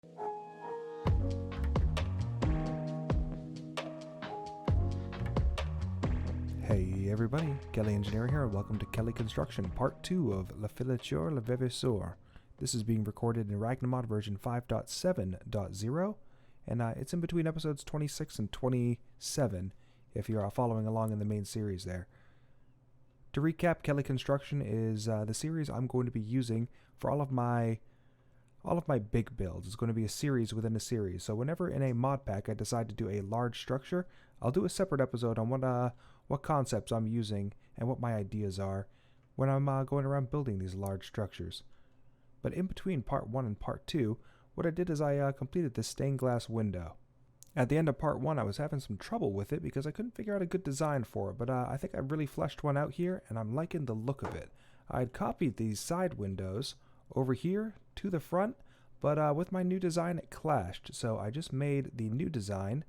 Hey everybody, Kelley Engineering here, and welcome to Kelley Construction, part 2 of Filature Levavasseur. This is being recorded in Ragnamod version 5.7.0, and it's in between episodes 26 and 27, if you're following along in the main series there. To recap, Kelley Construction is the series I'm going to be using for all of my big builds. It's going to be a series within a series, so whenever in a mod pack I decide to do a large structure, I'll do a separate episode on what concepts I'm using and what my ideas are when I'm going around building these large structures. But in between part 1 and part 2, what I did is I completed this stained glass window. At the end of part 1, I was having some trouble with it because I couldn't figure out a good design for it, but I think I really fleshed one out here, and I'm liking the look of it. I had copied these side windows over here to the front, but with my new design it clashed, so I just made the new design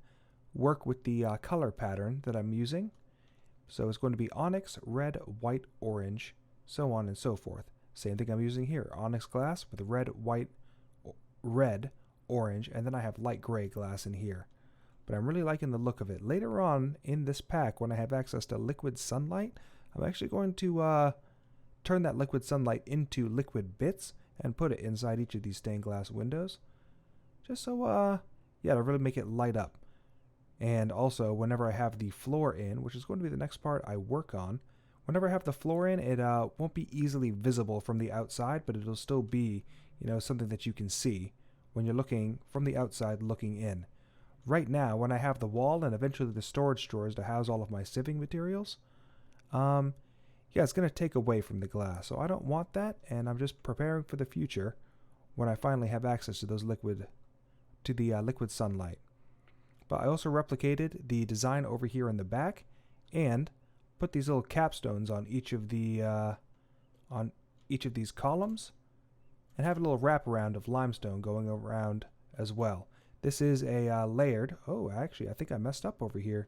work with the color pattern that I'm using. So it's going to be onyx, red, white, orange, so on and so forth. Same thing I'm using here, onyx glass with red, white, red, orange, and then I have light gray glass in here. But I'm really liking the look of it. Later on in this pack, when I have access to liquid sunlight, I'm actually going to turn that liquid sunlight into liquid bits and put it inside each of these stained glass windows. Just so, yeah, to really make it light up. And also, whenever I have the floor in, which is going to be the next part I work on, whenever I have the floor in, it won't be easily visible from the outside, but it'll still be, something that you can see when you're looking from the outside looking in. Right now, when I have the wall and eventually the storage drawers to house all of my sieving materials, yeah, it's going to take away from the glass. So I don't want that, and I'm just preparing for the future when I finally have access to those liquid sunlight. But I also replicated the design over here in the back and put these little capstones on each of these columns and have a little wraparound of limestone going around as well. This is a layered. Oh, actually, I think I messed up over here.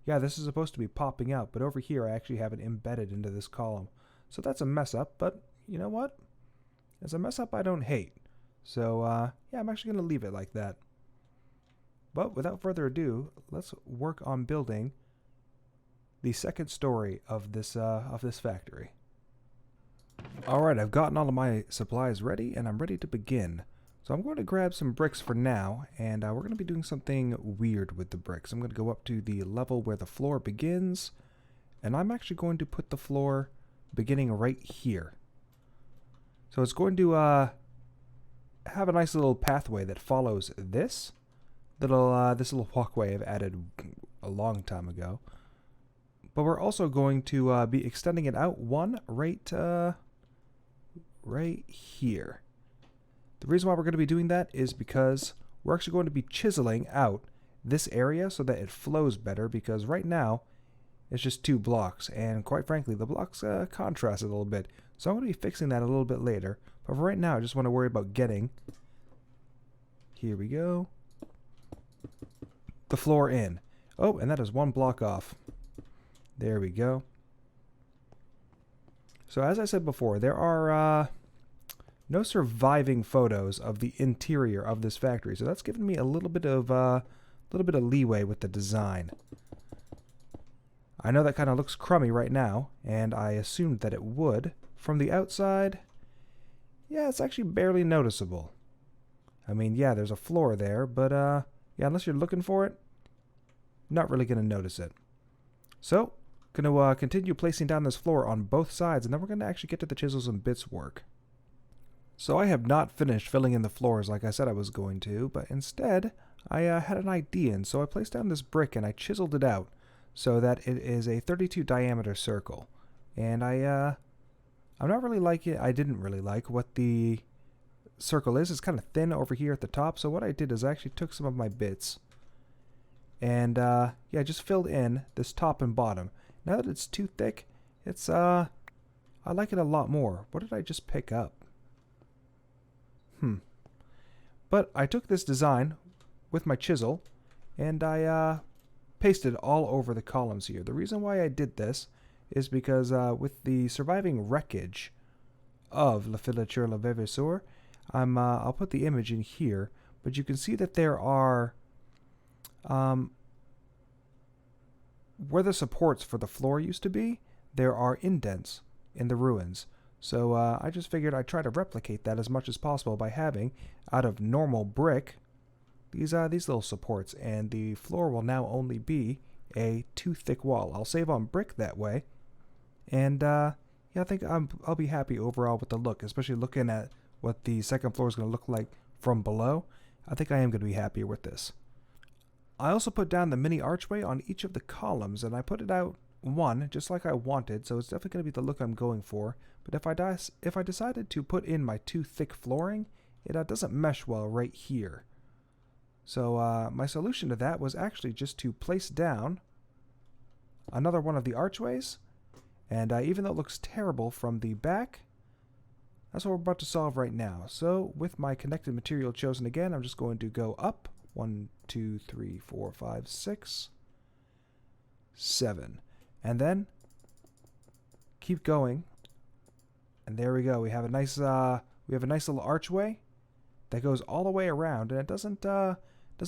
Yeah, this is supposed to be popping out, but over here I actually have it embedded into this column. So that's a mess up, but you know what? It's a mess up I don't hate. So yeah, I'm actually going to leave it like that. But without further ado, let's work on building the second story of this factory. Alright, I've gotten all of my supplies ready, and I'm ready to begin. So I'm going to grab some bricks for now, and we're going to be doing something weird with the bricks. I'm going to go up to the level where the floor begins, and I'm actually going to put the floor beginning right here. So it's going to have a nice little pathway that follows this little walkway I've added a long time ago. But we're also going to be extending it out one right here. The reason why we're going to be doing that is because we're actually going to be chiseling out this area so that it flows better, because right now it's just 2 blocks, and quite frankly the blocks contrast a little bit. So I'm going to be fixing that a little bit later, but for right now I just want to worry about getting, here we go, the floor in. Oh, and that is 1 block off. There we go. So as I said before, there are no surviving photos of the interior of this factory, so that's given me a little bit of leeway with the design. I know that kind of looks crummy right now, and I assumed that it would. From the outside, yeah, it's actually barely noticeable. I mean, yeah, there's a floor there, but yeah, unless you're looking for it, not really going to notice it. So, going to continue placing down this floor on both sides, and then we're going to actually get to the chisels and bits work. So I have not finished filling in the floors like I said I was going to, but instead I had an idea, and so I placed down this brick and I chiseled it out so that it is a 32 diameter circle. And I'm not really liking it. I didn't really like what the circle is. It's kind of thin over here at the top, so what I did is I actually took some of my bits and yeah, just filled in this top and bottom. Now that it's too thick, it's I like it a lot more. What did I just pick up? But I took this design with my chisel and I pasted all over the columns here. The reason why I did this is because with the surviving wreckage of Filature Levavasseur, I'll put the image in here, but you can see that there are, where the supports for the floor used to be, there are indents in the ruins. So I just figured I'd try to replicate that as much as possible by having, out of normal brick, these little supports, and the floor will now only be a 2 thick wall. I'll save on brick that way, and yeah, I think I'll be happy overall with the look, especially looking at what the second floor is going to look like from below. I think I am going to be happier with this. I also put down the mini archway on each of the columns, and I put it out one, just like I wanted, so it's definitely going to be the look I'm going for. But if I decided to put in my 2 thick flooring, it doesn't mesh well right here. So my solution to that was actually just to place down another one of the archways, and even though it looks terrible from the back, that's what we're about to solve right now. So with my connected material chosen again, I'm just going to go up 1, 2, 3, 4, 5, 6, 7, and then keep going, and there we go. We have a nice little archway that goes all the way around, and it doesn't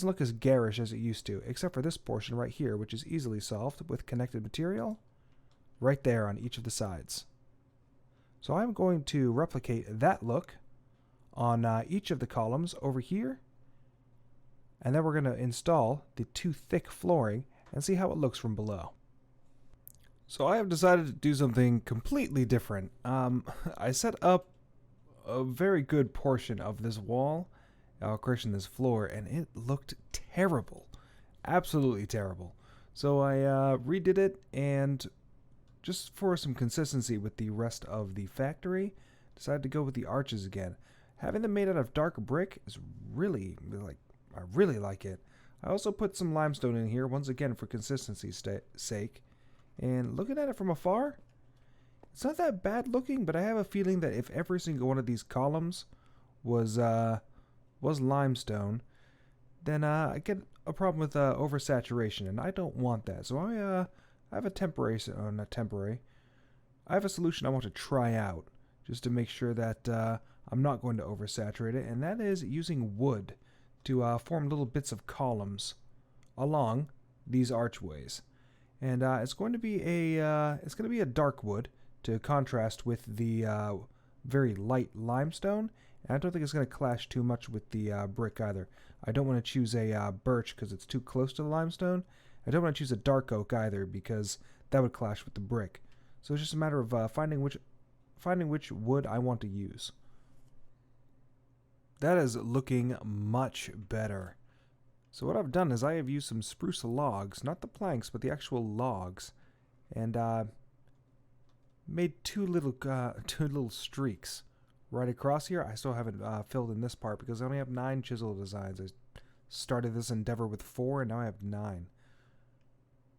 look as garish as it used to, except for this portion right here, which is easily solved with connected material right there on each of the sides. So I'm going to replicate that look on each of the columns over here, and then we're going to install the 2 thick flooring and see how it looks from below. So I have decided to do something completely different. I set up a very good portion of this wall, correction, this floor, and it looked terrible. Absolutely terrible. So I redid it, and just for some consistency with the rest of the factory, decided to go with the arches again. Having them made out of dark brick is really, I really like it. I also put some limestone in here, once again for consistency's sake. And looking at it from afar, it's not that bad looking, but I have a feeling that if every single one of these columns was limestone, then I get a problem with oversaturation, and I don't want that. So I have a I have a solution I want to try out, just to make sure that I'm not going to oversaturate it, and that is using wood to form little bits of columns along these archways. And it's going to be a dark wood to contrast with the very light limestone. And I don't think it's going to clash too much with the brick either. I don't want to choose a birch because it's too close to the limestone. I don't want to choose a dark oak either because that would clash with the brick. So it's just a matter of finding which wood I want to use. That is looking much better. So what I've done is I have used some spruce logs, not the planks, but the actual logs, and made two little streaks right across here. I still haven't filled in this part because I only have 9 chisel designs. I started this endeavor with 4, and now I have 9.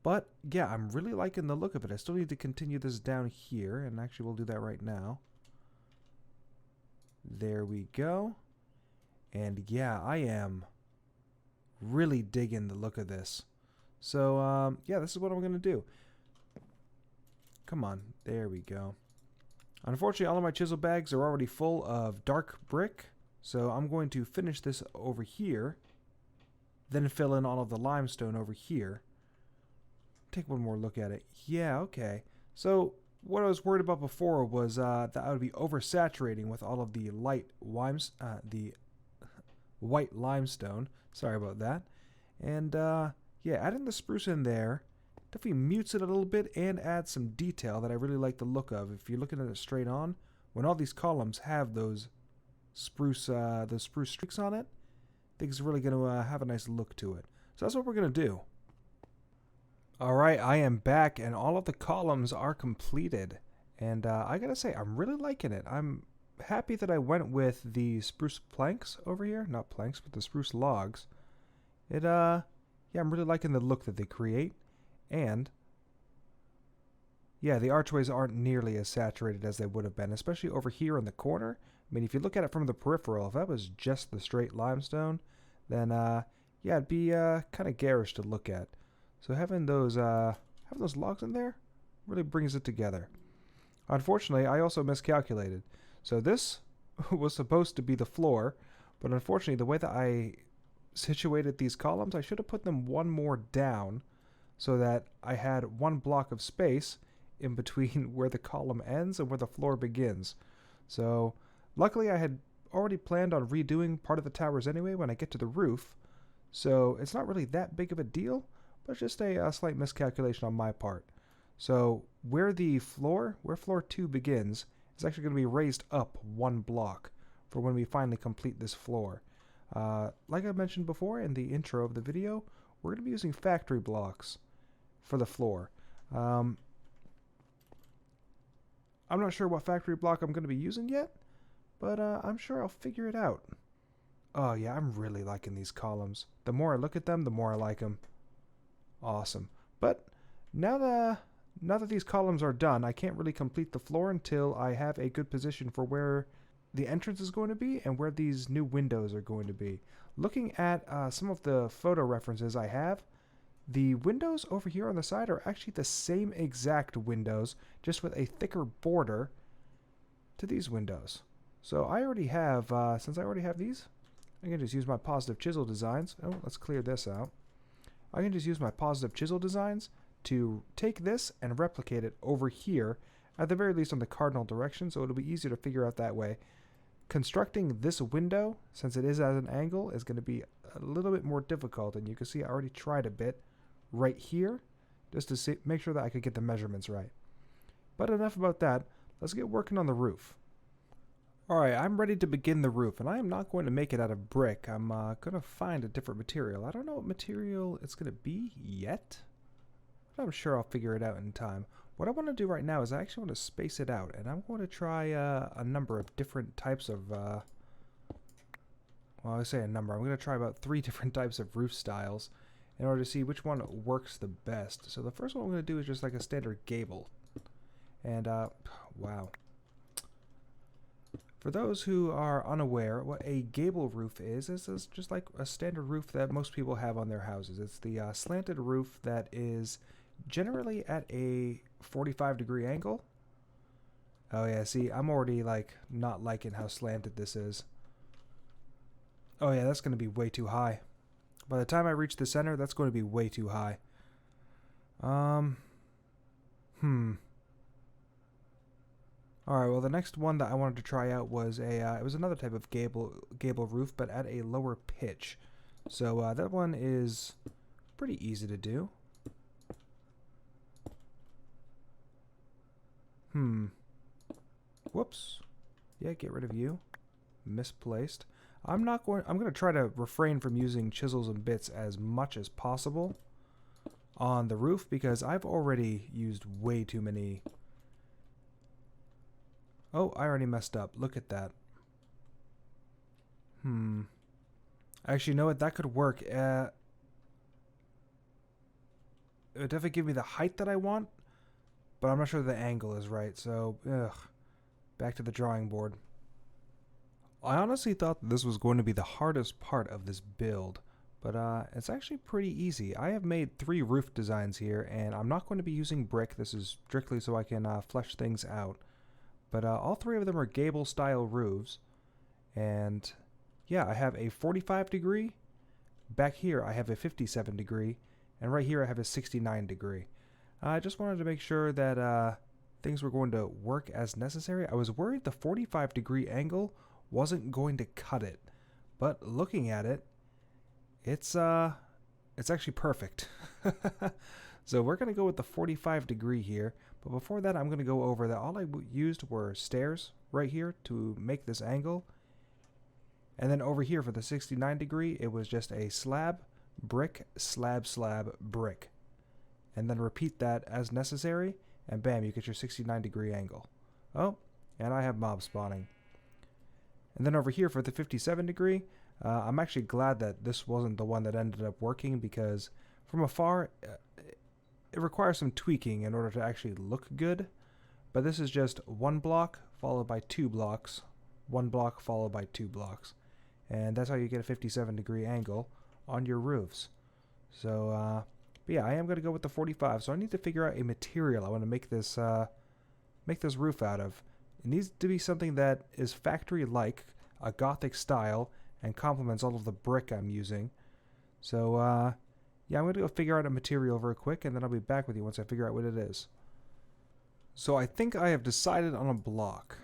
But yeah, I'm really liking the look of it. I still need to continue this down here, and actually we'll do that right now. There we go. And yeah, I am really digging the look of this. So yeah, this is what I'm gonna do. Come on, there we go. Unfortunately, all of my chisel bags are already full of dark brick, so I'm going to finish this over here, then fill in all of the limestone over here. Take one more look at it. Yeah, okay. So what I was worried about before was that I would be oversaturating with all of the the white limestone. Sorry about that. And yeah, adding the spruce in there definitely mutes it a little bit and adds some detail that I really like the look of. If you're looking at it straight on, when all these columns have those spruce streaks on it, I think it's really going to have a nice look to it. So that's what we're going to do. Alright, I am back, and all of the columns are completed. And I gotta say, I'm really liking it. I'm happy that I went with the spruce planks over here. Not planks, but the spruce logs. Yeah, I'm really liking the look that they create. And yeah, the archways aren't nearly as saturated as they would have been, especially over here in the corner. I mean, if you look at it from the peripheral, if that was just the straight limestone, then yeah, it'd be kind of garish to look at. So having those logs in there really brings it together. Unfortunately, I also miscalculated. So this was supposed to be the floor, but unfortunately, the way that I situated these columns, I should have put them one more down so that I had one block of space in between where the column ends and where the floor begins. So luckily I had already planned on redoing part of the towers anyway when I get to the roof, so it's not really that big of a deal, but just a slight miscalculation on my part. So where floor 2 begins is actually going to be raised up one block for when we finally complete this floor. Like I mentioned before in the intro of the video, we're going to be using factory blocks for the floor. I'm not sure what factory block I'm going to be using yet, but I'm sure I'll figure it out. Oh yeah, I'm really liking these columns. The more I look at them, the more I like them. Awesome. But now that these columns are done, I can't really complete the floor until I have a good position for where the entrance is going to be and where these new windows are going to be. Looking at some of the photo references I have, the windows over here on the side are actually the same exact windows, just with a thicker border to these windows. So I already have, since I already have these, I can just use my positive chisel designs. Oh, let's clear this out. I can just use my positive chisel designs to take this and replicate it over here, at the very least on the cardinal direction, so it'll be easier to figure out that way. Constructing this window, since it is at an angle, is going to be a little bit more difficult, and you can see I already tried a bit right here, just to make sure that I could get the measurements right. But enough about that, let's get working on the roof. Alright, I'm ready to begin the roof, and I am not going to make it out of brick. I'm going to find a different material. I don't know what material it's going to be yet, but I'm sure I'll figure it out in time. What I want to do right now is I actually want to space it out, and I'm going to try a number of different types of, well, I say a number. I'm going to try about 3 different types of roof styles in order to see which one works the best. So the first one I'm going to do is just like a standard gable. And, wow. For those who are unaware, what a gable roof is just like a standard roof that most people have on their houses. It's the slanted roof that is generally at a 45-degree angle. Oh yeah, see, I'm already like not liking how slanted this is. Oh yeah, that's going to be way too high. By the time I reach the center, that's going to be way too high. Alright, well the next one that I wanted to try out was it was another type of gable roof, but at a lower pitch. So that one is pretty easy to do. Whoops. Yeah, get rid of you. Misplaced. I'm going to try to refrain from using chisels and bits as much as possible on the roof because I've already used way too many. Oh, I already messed up. Look at that. Actually, you know what? That could work. It would definitely give me the height that I want, but I'm not sure the angle is right. So, back to the drawing board. I honestly thought that this was going to be the hardest part of this build, but it's actually pretty easy. I have made 3 roof designs here, and I'm not going to be using brick. This is strictly so I can flesh things out. But all 3 of them are gable style roofs. And yeah, I have a 45 degree. Back here I have a 57 degree. And right here I have a 69 degree. I just wanted to make sure that things were going to work as necessary. I was worried the 45 degree angle wasn't going to cut it. But looking at it, it's actually perfect. So we're going to go with the 45 degree here. But before that, I'm going to go over that all I used were stairs right here to make this angle. And then over here for the 69 degree, it was just a slab, brick, slab, slab, brick. And then repeat that as necessary, and bam, you get your 69 degree angle. Oh, and I have mob spawning. And then over here for the 57 degree, I'm actually glad that this wasn't the one that ended up working because from afar, it requires some tweaking in order to actually look good, but this is just 1 block followed by 2 blocks, 1 block followed by 2 blocks, and that's how you get a 57 degree angle on your roofs. So, but yeah, I am going to go with the 45, so I need to figure out a material I want to make this roof out of. It needs to be something that is factory-like, a Gothic style, and complements all of the brick I'm using. So, yeah, I'm going to go figure out a material real quick, and then I'll be back with you once I figure out what it is. So I think I have decided on a block,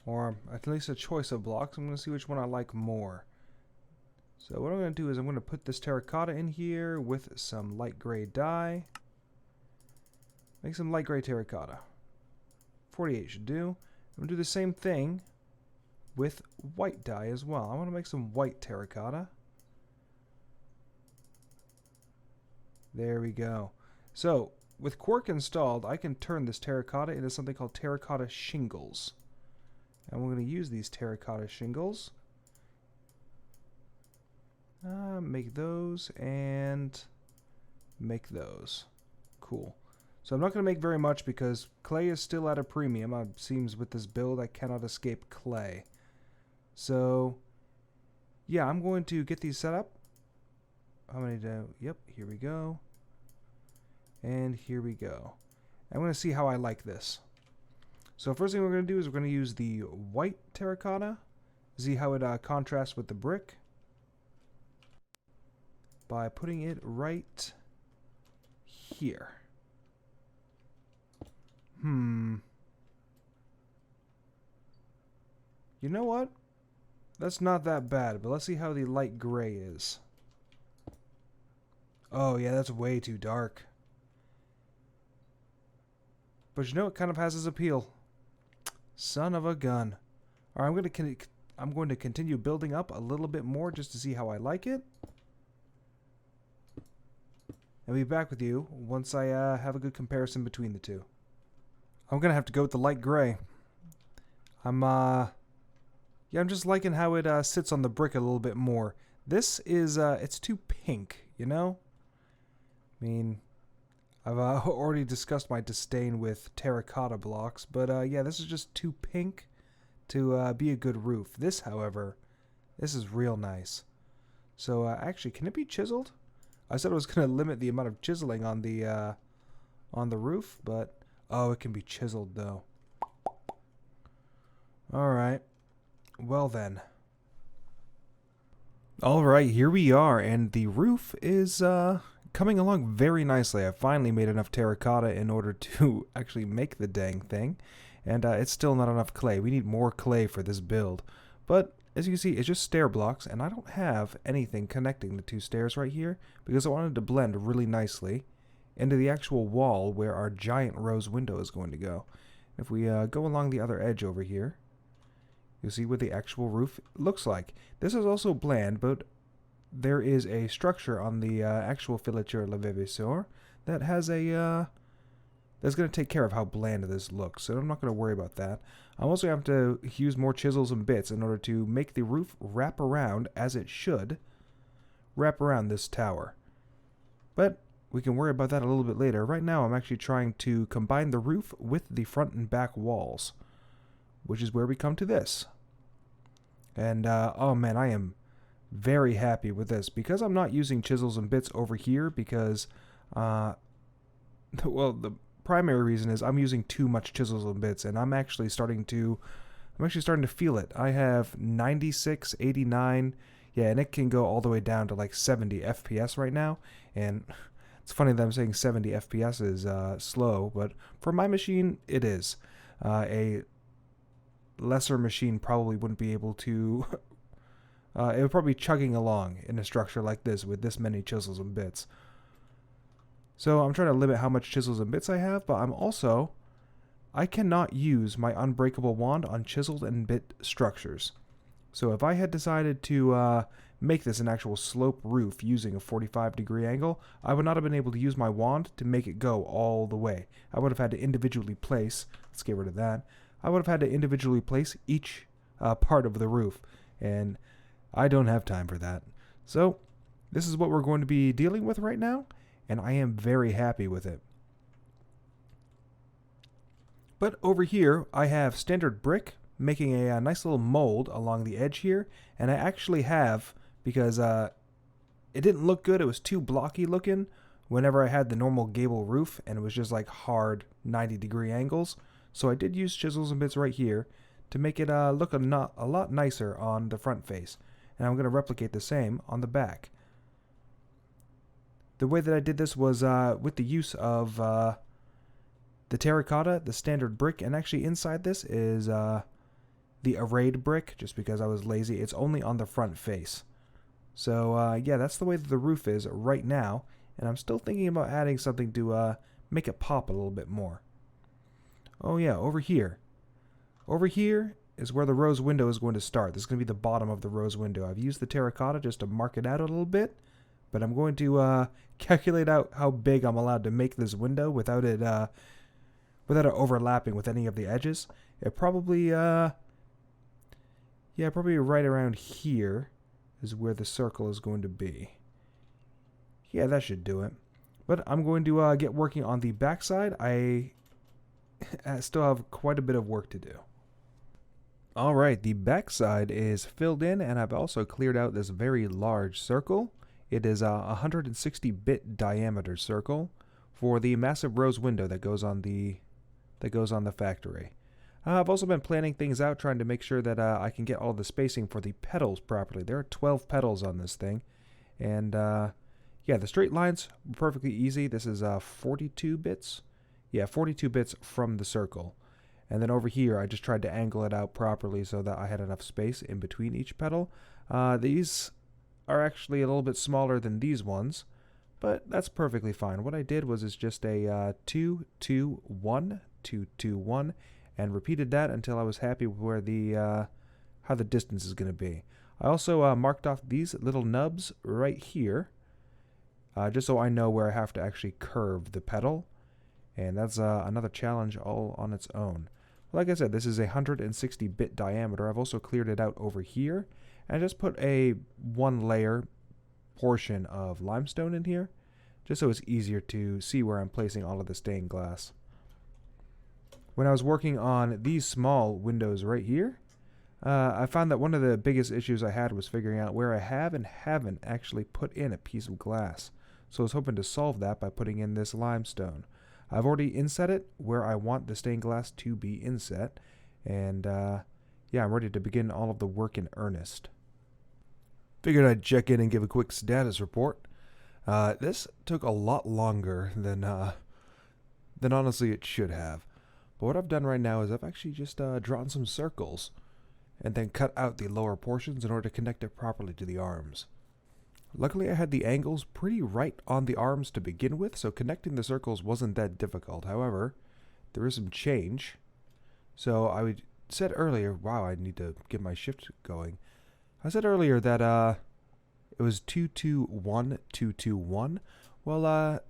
or at least a choice of blocks. I'm going to see which one I like more. So what I'm going to do is I'm going to put this terracotta in here with some light gray dye. Make some light gray terracotta. 48 should do. I'm going to do the same thing with white dye as well. I want to make some white terracotta. There we go. So with Quark installed, I can turn this terracotta into something called terracotta shingles. And we're going to use these terracotta shingles. Make those and make those. Cool. So I'm not going to make very much because clay is still at a premium. It seems with this build I cannot escape clay. So yeah, I'm going to get these set up. How many do? Yep, here we go. And here we go. I'm going to see how I like this. So first thing we're going to do is we're going to use the white terracotta. See how it contrasts with the brick. By putting it right here. You know what? That's not that bad, but let's see how the light gray is. Oh yeah, that's way too dark. But you know, it kind of has its appeal. Son of a gun. Alright, I'm going to continue building up a little bit more just to see how I like it. I'll be back with you once I have a good comparison between the two. I'm gonna have to go with the light gray. I'm just liking how it sits on the brick a little bit more. This is it's too pink, you know? I mean, I've already discussed my disdain with terracotta blocks, but yeah, this is just too pink to be a good roof. This, however, this is real nice. So actually, can it be chiseled? I said I was going to limit the amount of chiseling on the roof, but oh, it can be chiseled though. All right. Well then. All right, here we are, and the roof is coming along very nicely. I finally made enough terracotta in order to actually make the dang thing, and it's still not enough clay. We need more clay for this build, but as you can see, it's just stair blocks, and I don't have anything connecting the two stairs right here because I wanted to blend really nicely into the actual wall where our giant rose window is going to go. If we go along the other edge over here, you'll see what the actual roof looks like. This is also bland, but there is a structure on the actual Filature Levavasseur that has a that's going to take care of how bland this looks, so I'm not going to worry about that. I also have to use more chisels and bits in order to make the roof wrap around, as it should, wrap around this tower. But we can worry about that a little bit later. Right now I'm actually trying to combine the roof with the front and back walls, which is where we come to this. And oh man, I am very happy with this because I'm not using chisels and bits over here because well, the primary reason is I'm using too much chisels and bits, and I'm actually starting to feel it. I have 96, 89, yeah, and it can go all the way down to like 70 FPS right now, and it's funny that I'm saying 70 FPS is slow, but for my machine it is. A lesser machine probably wouldn't be able to it would probably be chugging along in a structure like this with this many chisels and bits. So I'm trying to limit how much chisels and bits I have, but I cannot use my unbreakable wand on chiseled and bit structures. So if I had decided to make this an actual slope roof using a 45-degree angle, I would not have been able to use my wand to make it go all the way. I would have had to individually place, let's get rid of that, I would have had to individually place each part of the roof, and I don't have time for that. So this is what we're going to be dealing with right now, and I am very happy with it. But over here, I have standard brick, making a nice little mold along the edge here, and I actually have, because it didn't look good, it was too blocky looking whenever I had the normal gable roof, and it was just like hard 90-degree angles. So I did use chisels and bits right here to make it look a lot nicer on the front face, and I'm going to replicate the same on the back. The way that I did this was with the use of the terracotta, the standard brick, and actually inside this is the arrayed brick, just because I was lazy. It's only on the front face. So yeah, that's the way that the roof is right now, and I'm still thinking about adding something to make it pop a little bit more. Oh yeah, over here. Over here is where the rose window is going to start. This is going to be the bottom of the rose window. I've used the terracotta just to mark it out a little bit, but I'm going to calculate out how big I'm allowed to make this window without it overlapping with any of the edges. It probably probably right around here is where the circle is going to be. Yeah, that should do it. But I'm going to get working on the backside. I still have quite a bit of work to do. Alright, the backside is filled in, and I've also cleared out this very large circle. It is a 160-bit diameter circle for the massive rose window that goes on the factory. I've also been planning things out, trying to make sure that I can get all the spacing for the petals properly. There are 12 petals on this thing, and yeah, the straight lines were perfectly easy. This is 42 bits. Yeah, 42 bits from the circle. And then over here, I just tried to angle it out properly so that I had enough space in between each petal. These are actually a little bit smaller than these ones, but that's perfectly fine. What I did was just a 2, 2, 1, 2, 2, 1, and repeated that until I was happy with where how the distance is going to be. I also marked off these little nubs right here, just so I know where I have to actually curve the petal, and that's another challenge all on its own. Like I said, this is a 160-bit diameter. I've also cleared it out over here, and I just put a one-layer portion of limestone in here, just so it's easier to see where I'm placing all of the stained glass. When I was working on these small windows right here, I found that one of the biggest issues I had was figuring out where I have and haven't actually put in a piece of glass. So I was hoping to solve that by putting in this limestone. I've already inset it where I want the stained glass to be inset, and yeah, I'm ready to begin all of the work in earnest. Figured I'd check in and give a quick status report. This took a lot longer than honestly it should have. But what I've done right now is I've actually just drawn some circles and then cut out the lower portions in order to connect it properly to the arms. Luckily I had the angles pretty right on the arms to begin with, so connecting the circles wasn't that difficult. However, there is some change. So I said earlier, wow, I need to get my shift going. I said earlier that it was 2-2-1, 2-2-1. Well,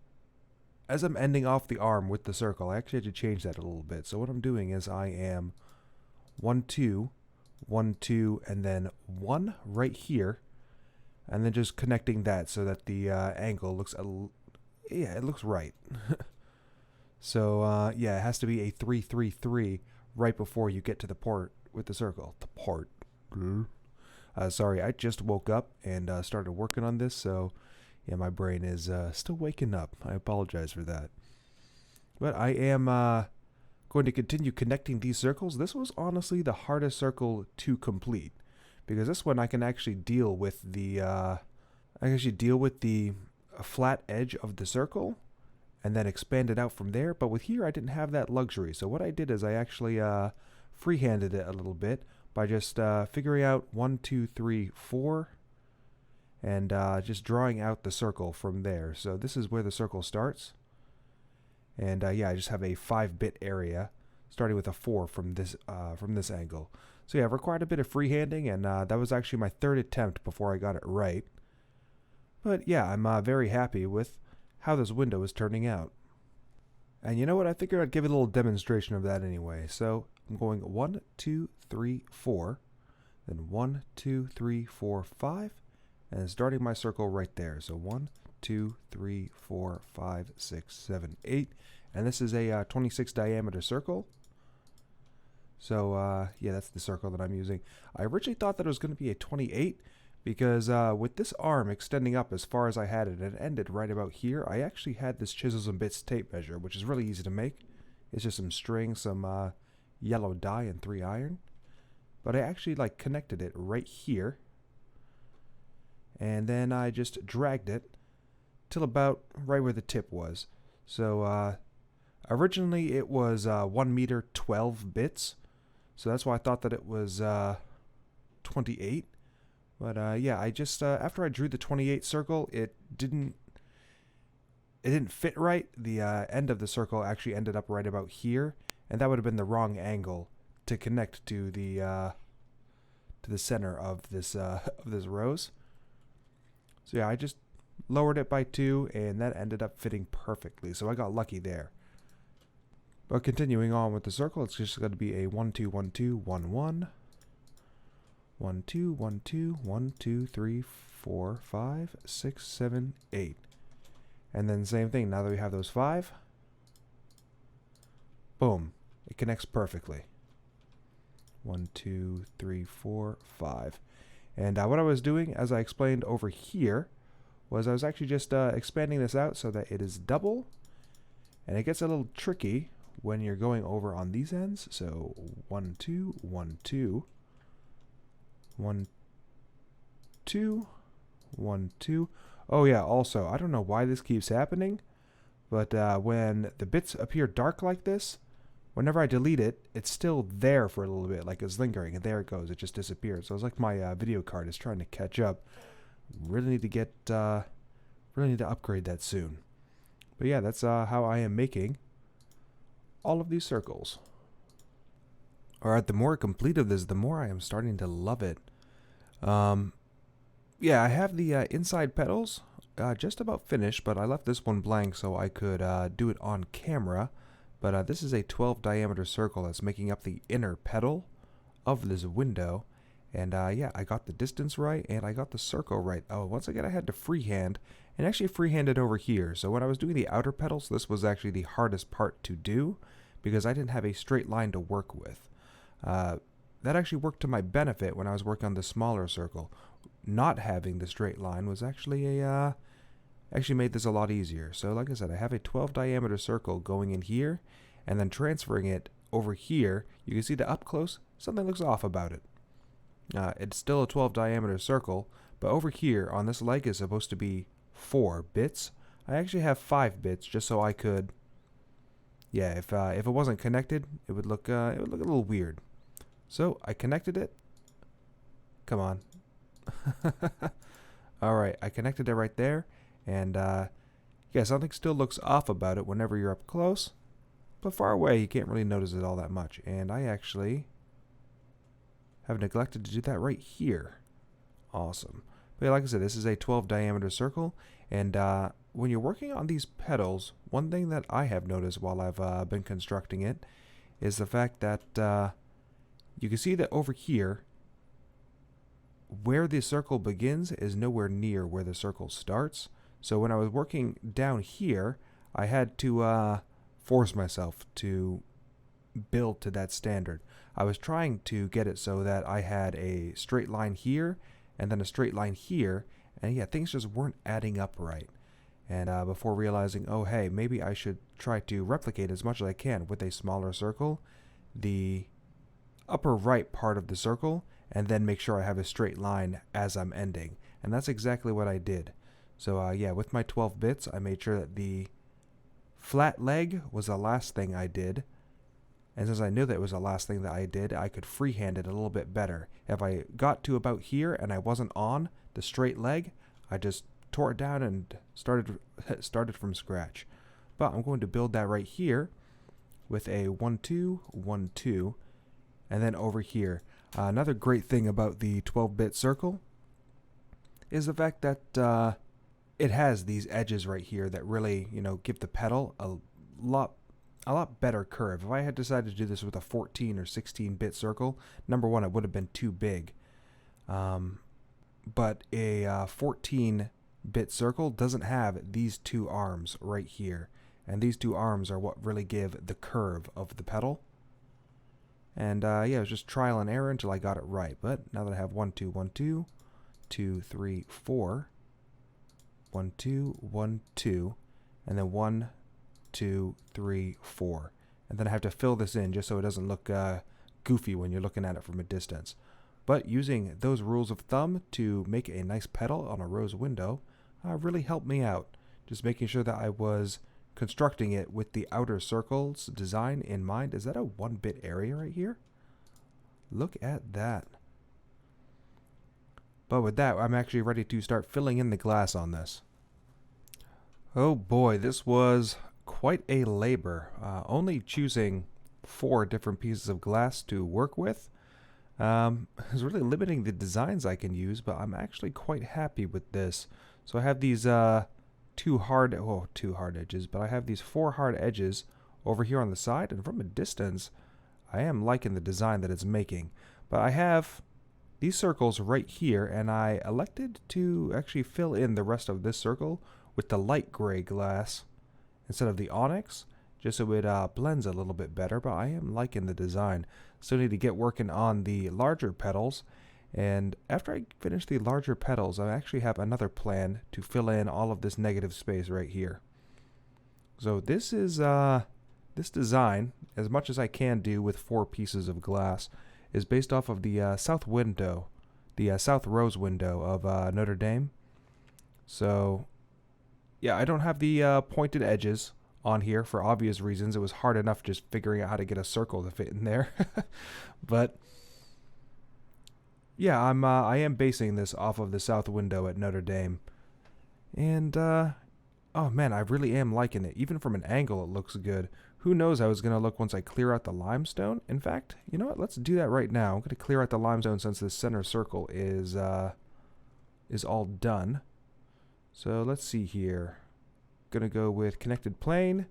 as I'm ending off the arm with the circle, I actually had to change that a little bit. So what I'm doing is I am 1-2, 1-2, and then 1 right here, and then just connecting that so that the angle looks it looks right. So yeah, it has to be a 3-3-3 right before you get to the port with the circle. The port. Sorry, I just woke up and started working on this, so yeah, my brain is still waking up. I apologize for that. But I am going to continue connecting these circles. This was honestly the hardest circle to complete, because this one I can actually deal with the flat edge of the circle and then expand it out from there. But with here, I didn't have that luxury. So what I did is I actually freehanded it a little bit by just figuring out 1, 2, 3, 4. And just drawing out the circle from there. So this is where the circle starts. And yeah, I just have a 5-bit area starting with a 4 from this angle. So yeah, I've required a bit of freehanding, and that was actually my 3rd attempt before I got it right. But yeah, I'm very happy with how this window is turning out. And you know what? I figured I'd give it a little demonstration of that anyway. So I'm going 1, 2, 3, 4. Then 1, 2, 3, 4, 5. And starting my circle right there. So 1, 2, 3, 4, 5, 6, 7, 8. And this is a 26 diameter circle. So yeah, that's the circle that I'm using. I originally thought that it was going to be a 28 because with this arm extending up as far as I had it and it ended right about here, I actually had this chisels and bits tape measure, which is really easy to make. It's just some string, some yellow dye, and 3 iron. But I actually connected it right here. And then I just dragged it till about right where the tip was. So originally it was 1 meter 12 bits, so that's why I thought that it was 28. But yeah, I just after I drew the 28 circle, it didn't fit right. The end of the circle actually ended up right about here, and that would have been the wrong angle to connect to the center of this rose. So yeah, I just lowered it by 2, and that ended up fitting perfectly. So I got lucky there. But continuing on with the circle, it's just going to be a 1 2 1 2 1 1 1 2 1 2 1 2 3 4 5 6 7 8. And then same thing. Now that we have those 5, boom, it connects perfectly. 1 2 3 4 5. And what I was doing, as I explained over here, was I was actually just expanding this out so that it is double. And it gets a little tricky when you're going over on these ends. So 1 2 1 2 1 2 1 2. Oh yeah, also, I don't know why this keeps happening, but when the bits appear dark like this, whenever I delete it, it's still there for a little bit, like it's lingering, and there it goes. It just disappeared. So it's like my video card is trying to catch up. Really need to upgrade that soon. But yeah, that's how I am making all of these circles. Alright, the more complete of this, the more I am starting to love it. Yeah, I have the inside petals just about finished, but I left this one blank so I could do it on camera. But this is a 12 diameter circle that's making up the inner petal of this window. And yeah, I got the distance right, and I got the circle right. Oh, once again, I had to freehand, and actually freehanded over here. So when I was doing the outer petals, this was actually the hardest part to do, because I didn't have a straight line to work with. That actually worked to my benefit when I was working on the smaller circle. Not having the straight line was actually actually made this a lot easier. So like I said, I have a 12 diameter circle going in here, and then transferring it over here. You can see that up close, something looks off about it. It's still a 12 diameter circle, but over here on this leg is supposed to be 4 bits. I actually have 5 bits just so I could, yeah, if it wasn't connected, it would look a little weird. So I connected it. Come on. Alright, I connected it right there, and yeah, something still looks off about it whenever you're up close, but far away you can't really notice it all that much. And I actually have neglected to do that right here. Awesome. But yeah, like I said, this is a 12 diameter circle, and when you're working on these petals, one thing that I have noticed while I've been constructing it is the fact that you can see that over here, where the circle begins is nowhere near where the circle starts. So when I was working down here, I had to force myself to build to that standard. I was trying to get it so that I had a straight line here and then a straight line here, and yeah, things just weren't adding up right. And before realizing, oh hey, maybe I should try to replicate as much as I can with a smaller circle, the upper right part of the circle, and then make sure I have a straight line as I'm ending. And that's exactly what I did. So yeah, with my 12 bits, I made sure that the flat leg was the last thing I did. And since I knew that it was the last thing that I did, I could freehand it a little bit better. If I got to about here and I wasn't on the straight leg, I just tore it down and started from scratch. But I'm going to build that right here with a 1 2 1 2, and then over here. Another great thing about the 12-bit circle is the fact that it has these edges right here that really, give the petal a lot better curve. If I had decided to do this with a 14 or 16-bit circle, number one, it would have been too big. But a 14-bit circle doesn't have these two arms right here, and these two arms are what really give the curve of the petal. And yeah, it was just trial and error until I got it right. But now that I have 1 2 1 2 2 3 4 1 2 1 2, and then 1 2 3 4, and then I have to fill this in just so it doesn't look goofy when you're looking at it from a distance. But using those rules of thumb to make a nice petal on a rose window really helped me out just making sure that I was constructing it with the outer circles design in mind. Is that a 1-bit area right here? Look at that. But with that, I'm actually ready to start filling in the glass on this. Oh boy, this was quite a labor. Only choosing 4 different pieces of glass to work with is really limiting the designs I can use, but I'm actually quite happy with this. So I have these 2 hard edges, but I have these 4 hard edges over here on the side, and from a distance, I am liking the design that it's making. But I have these circles right here, and I elected to actually fill in the rest of this circle with the light gray glass instead of the onyx, just so it blends a little bit better. But I am liking the design. Still need to get working on the larger petals, and after I finish the larger petals, I actually have another plan to fill in all of this negative space right here. So this is this design, as much as I can do with 4 pieces of glass, is based off of the south window, the south rose window of Notre Dame. So yeah, I don't have the pointed edges on here for obvious reasons. It was hard enough just figuring out how to get a circle to fit in there. But yeah, I am basing this off of the south window at Notre Dame. And oh man, I really am liking it. Even from an angle it looks good. Who knows how it's going to look once I clear out the limestone. In fact, you know what? Let's do that right now. I'm going to clear out the limestone since this center circle is all done. So let's see here. Going to go with connected plane,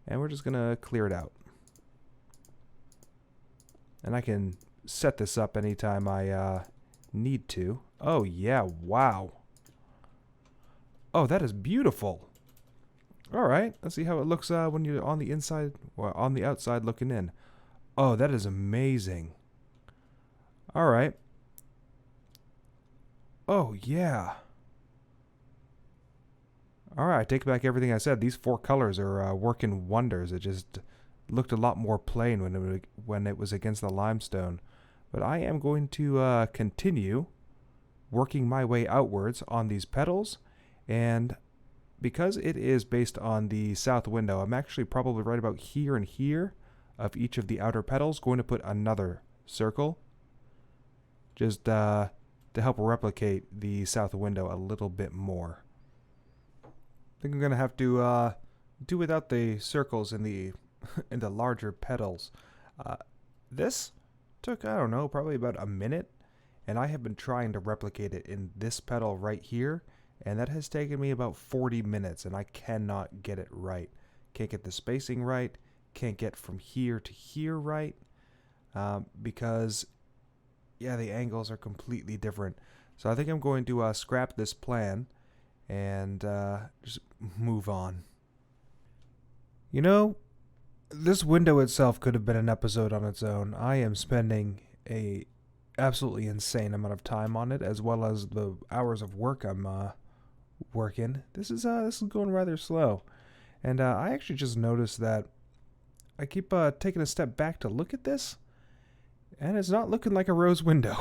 and we're just going to clear it out. And I can set this up anytime I need to. Oh yeah, wow. Oh, that is beautiful. All right, let's see how it looks when you're on the inside or on the outside looking in. Oh, that is amazing. All right. Oh, yeah. All right, I take back everything I said. These 4 colors are working wonders. It just looked a lot more plain when it was against the limestone. But I am going to continue working my way outwards on these petals, and because it is based on the south window, I'm actually probably right about here and here of each of the outer petals going to put another circle just to help replicate the south window a little bit more. I think I'm going to have to do without the circles in the in the larger petals. This took, I don't know, probably about a minute, and I have been trying to replicate it in this petal right here. And that has taken me about 40 minutes, and I cannot get it right. Can't get the spacing right. Can't get from here to here right. Because, yeah, the angles are completely different. So I think I'm going to scrap this plan and just move on. You know, this window itself could have been an episode on its own. I am spending a absolutely insane amount of time on it, as well as the hours of work I'm working. This is going rather slow, and I actually just noticed that I keep taking a step back to look at this, and it's not looking like a rose window.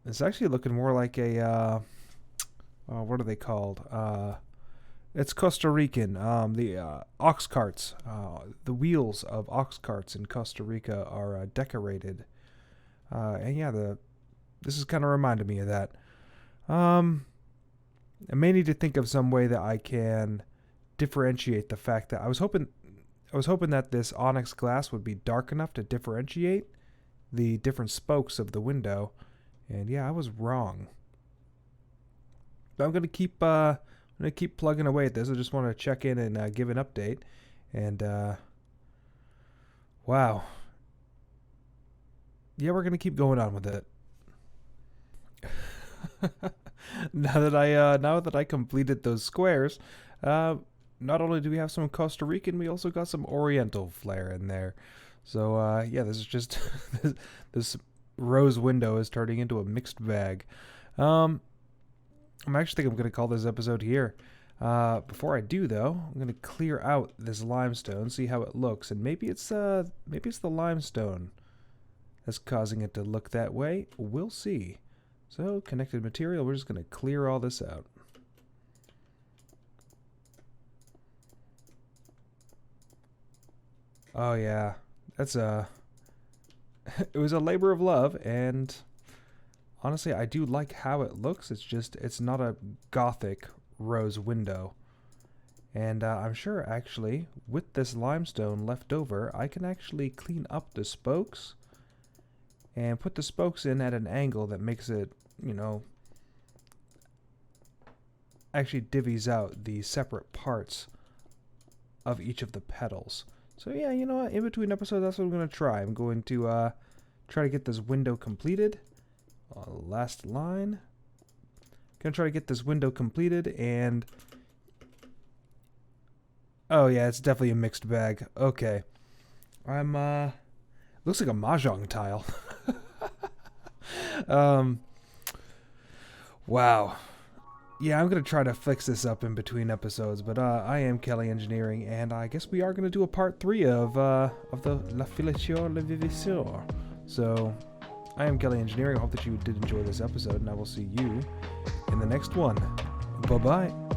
It's actually looking more like a what are they called? It's Costa Rican. The ox carts, the wheels of ox carts in Costa Rica are decorated, and yeah, this is kind of reminded me of that. I may need to think of some way that I can differentiate the fact that I was hoping that this onyx glass would be dark enough to differentiate the different spokes of the window, and yeah, I was wrong. But I'm gonna keep plugging away at this. I just want to check in and give an update, and wow, yeah, we're gonna keep going on with it. Now that I completed those squares, not only do we have some Costa Rican, we also got some Oriental flair in there. So yeah, this is just this rose window is turning into a mixed bag. I'm actually think I'm gonna call this episode here. Before I do though, I'm gonna clear out this limestone, see how it looks, and maybe it's the limestone that's causing it to look that way. We'll see. So, connected material, we're just going to clear all this out. Oh yeah, that's a. It was a labor of love, and honestly, I do like how it looks. It's not a Gothic rose window. And I'm sure, actually, with this limestone left over, I can actually clean up the spokes and put the spokes in at an angle that makes it, you know, actually divvies out the separate parts of each of the petals. So yeah, you know what, in between episodes, that's what I'm going to try. I'm going to try to get this window completed. Last line. Gonna try to get this window completed, and oh yeah, it's definitely a mixed bag. Okay. I'm looks like a mahjong tile. Wow. Yeah, I'm gonna try to fix this up in between episodes, but I am Kelley Engineering, and I guess we are gonna do a part 3 of the La Filature Levavasseur. So I am Kelley Engineering. I hope that you did enjoy this episode, and I will see you in the next one. Bye bye.